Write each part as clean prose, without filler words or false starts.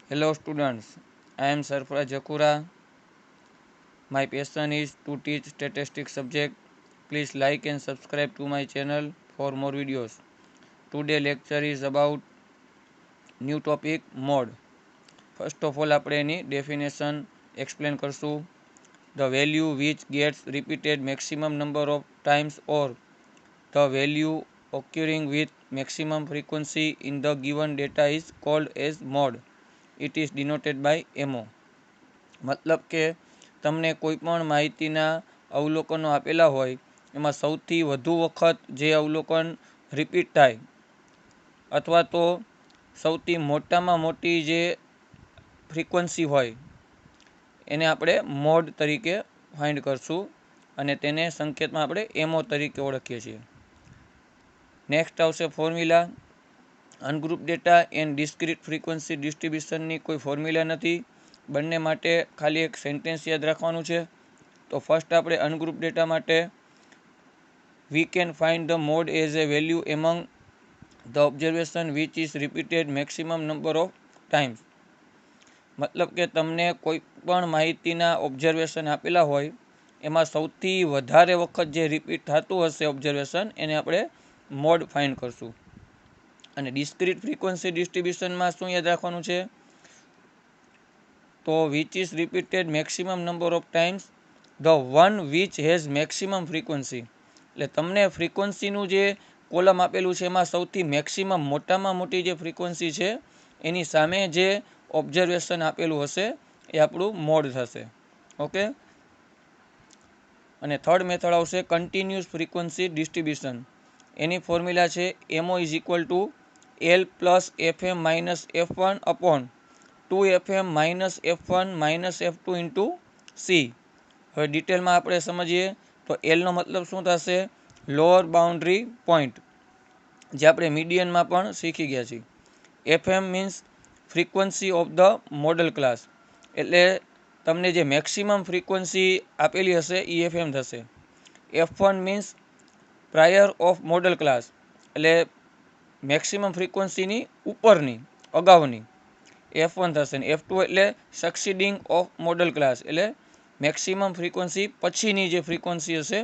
Hello students, I am Sarfraz Jakura. My passion is to teach statistics subject. Please like and subscribe to my channel for more videos. Today lecture is about new topic mode. First of all આપણે એની definition explain કરશું. The value which gets repeated maximum number of times or the value occurring with maximum frequency in the given data is called as mode. It is denoted by MO. મતલબ કે તમને કોઈ પણ માહિતીના અવલોકનો આપેલા હોય એમાં સૌથી વધુ વખત જે અવલોકન રિપીટ થાય અથવા તો સૌથી મોટામાં મોટી જે ફ્રીક્વન્સી હોય એને આપણે મોડ તરીકે ફાઇન્ડ કરશું અને તેને સંકેતમાં આપણે એમઓ તરીકે ઓળખીએ છીએ. નેક્સ્ટ આવશે formula. Ungroup data and discrete frequency ડિસ્ટ્રીબ્યુશનની કોઈ ફોર્મ્યુલા નથી. બંને માટે ખાલી એક સેન્ટેન્સ યાદ રાખવાનું છે. તો ફર્સ્ટ આપણે અનગ્રુપ ડેટા માટે we can find the mode as a value among the observation which is repeated maximum number of times. મતલબ કે તમને કોઈ પણ માહિતીના ઓબ્ઝર્વેશન આપેલા હોય એમાં સૌથી વધારે વખત જે રિપીટ થતું હશે ઓબ્ઝર્વેશન એને આપણે મોડ ફાઇન્ડ કરશું. અને ડિસ્ક્રીટ ફ્રીક્વન્સી ડિસ્ટ્રીબ્યુશનમાં શું યાદ રાખવાનું છે? તો which is repeated maximum number of times the one which has maximum frequency. એટલે તમને ફ્રીક્વન્સીનું જે કોલમ આપેલું છે એમાં સૌથી મેક્સિમમ મોટામાં મોટી જે ફ્રીક્વન્સી છે એની સામે જે ઓબ્ઝર્વેશન આપેલું હશે એ આપણું મોડ થશે. ઓકે. અને થર્ડ મેથડ આવશે કન્ટિન્યુઅસ ફ્રીક્વન્સી ડિસ્ટ્રીબ્યુશન. એની ફોર્મ્યુલા છે MO is equal to L plus FM minus F1 upon 2FM minus F1 minus F2 into C. હવે ડિટેલમાં આપણે સમજીએ તો એલનો મતલબ શું થશે? લોઅર બાઉન્ડ્રી પોઈન્ટ, જે આપણે મીડિયનમાં પણ શીખી ગયા છીએ. FM means frequency of the model class, એટલે તમને જે મેક્સિમમ ફ્રીક્વન્સી આપેલી હશે એ એફએમ થશે. F1 means prior of model class, એટલે મેક્સિમમ ફ્રીક્વન્સીની ઉપરની અગાઉની F1 થશે. ને F2 એટલે સક્સીડિંગ ઓફ મોડલ ક્લાસ, એટલે મેક્સિમમ ફ્રીક્વન્સી પછીની જે ફ્રીક્વન્સી હશે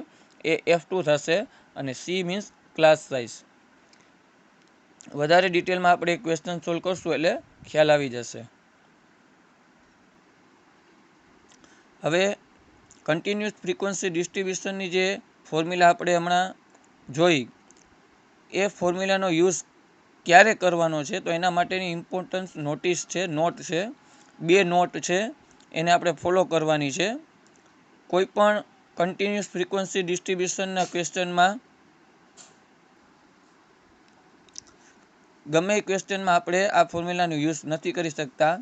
એ F2 થશે. અને સી મીન્સ ક્લાસ સાઇઝ. વધારે ડિટેલમાં આપણે ક્વેશ્ચન સોલ્વ કરશું એટલે ખ્યાલ આવી જશે. હવે કન્ટિન્યુઅસ ફ્રીક્વન્સી ડિસ્ટ્રીબ્યુશનની જે ફોર્મ્યુલા આપણે હમણાં જોઈ એ ફોર્મ્યુલાનો યુઝ ક્યારે કરવાનો છે તો એના માટેની ઇમ્પોર્ટન્સ નોટિસ છે, નોટ છે. બે નોટ છે એને આપણે ફોલો કરવાની છે. કોઈ પણ કન્ટિન્યુઅસ ફ્રીક્વન્સી ડિસ્ટ્રીબ્યુશનના ક્વેશ્ચનમાં ગમે એ ક્વેશ્ચનમાં આપણે આ ફોર્મ્યુલાનો યુઝ નથી કરી શકતા.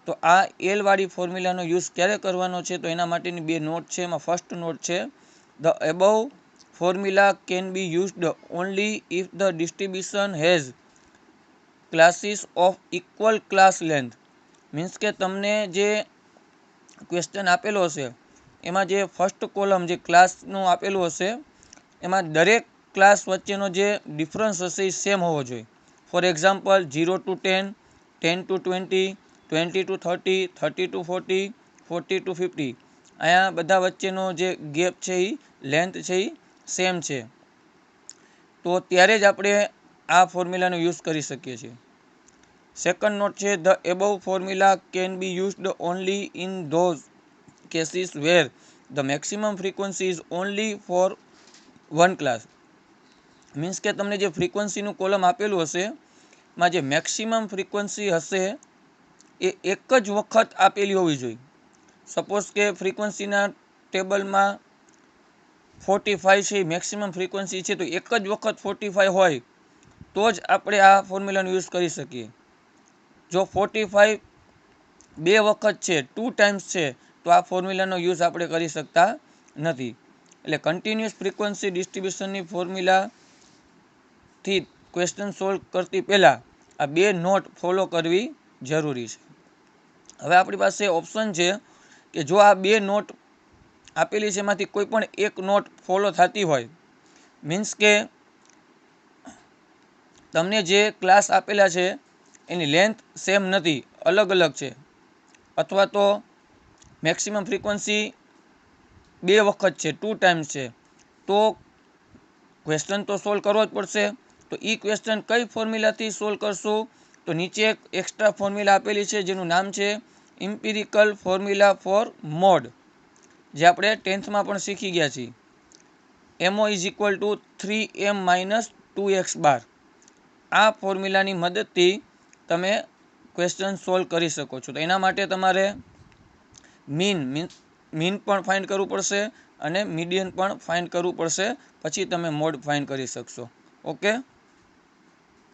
તો આ એલ વાળી ફોર્મ્યુલાનો યુઝ ક્યારે કરવાનો છે તો એના માટેની બે નોટ છે. એમાં ફર્સ્ટ નોટ છે the above formula can be used only if the distribution has classes of equal class length. Means કે તમને જે ક્વેશ્ચન આપેલો હશે એમાં જે ફર્સ્ટ કોલમ જે ક્લાસનું આપેલું હશે એમાં દરેક ક્લાસ વચ્ચેનો જે ડિફરન્સ હશે એ સેમ હોવો જોઈએ. For example 0 to 10, 10 to 20, 20 to 30, 30 to 40, 40 to 50. અહીંયા બધા વચ્ચેનો જે ગેપ છે એ લેન્થ છે એ સેમ છે. તો ત્યારે જ આપણે આ ફોર્મ્યુલાનો યુઝ કરી શકીએ છીએ. સેકન્ડ નોટ છે the above formula can be used only in those cases where the maximum frequency is only for one class. Means કે તમને જે ફ્રીક્વન્સીનું કોલમ આપેલું હશે એમાં જે મેક્સિમમ ફ્રીક્વન્સી હશે એ એક જ વખત આપેલી હોવી જોઈએ. સપોઝ કે ફ્રીક્વન્સીના ટેબલમાં 45 છે એ મેક્સિમમ ફ્રીક્વન્સી છે તો એક જ વખત 45 હોય તો જ આપણે આ ફોર્મ્યુલાનો યુઝ કરી શકીએ. જો 45 બે વખત છે, 2 ટાઈમ્સ છે, તો આ ફોર્મ્યુલાનો યુઝ આપણે કરી શકતા નથી. એટલે કન્ટિન્યુઅસ ફ્રીક્વન્સી ડિસ્ટ્રીબ્યુશનની ફોર્મ્યુલાથી ક્વેશ્ચન સોલ્વ કરતી પહેલાં આ બે નોટ ફોલો કરવી જરૂરી છે. હવે આપણી પાસે ઓપ્શન છે કે જો આ બે નોટ આપેલી છે એમાંથી કોઈ પણ એક નોટ ફોલો થતી હોય, મીન્સ કે તમને જે ક્લાસ આપેલા છે એની લેન્થ સેમ નથી અલગ અલગ છે અથવા તો મેક્સિમમ ફ્રીક્વન્સી 2 વખત છે, 2 ટાઈમ્સ છે, તો ક્વેશ્ચન તો સોલ્વ કરવો જ પડશે. તો એ ક્વેશ્ચન કઈ ફોર્મ્યુલાથી સોલ્વ કરશું? તો નીચે એક એક્સ્ટ્રા ફોર્મ્યુલા આપેલી છે જેનું નામ છે ઇમ્પિરિકલ ફોર્મ્યુલા ફોર મોડ, જે આપણે 10th માં પણ શીખી ગયા છીએ. MO is equal to 3m - 2x બાર. આ ફોર્મ્યુલાની મદદથી તમે ક્વેશ્ચન સોલ્વ કરી શકો છો. તો એના માટે તમારે મીન પણ ફાઇન્ડ કરવું પડશે અને મીડિયન પણ ફાઇન્ડ કરવું પડશે, પછી તમે મોડ ફાઇન્ડ કરી શકશો. ઓકે.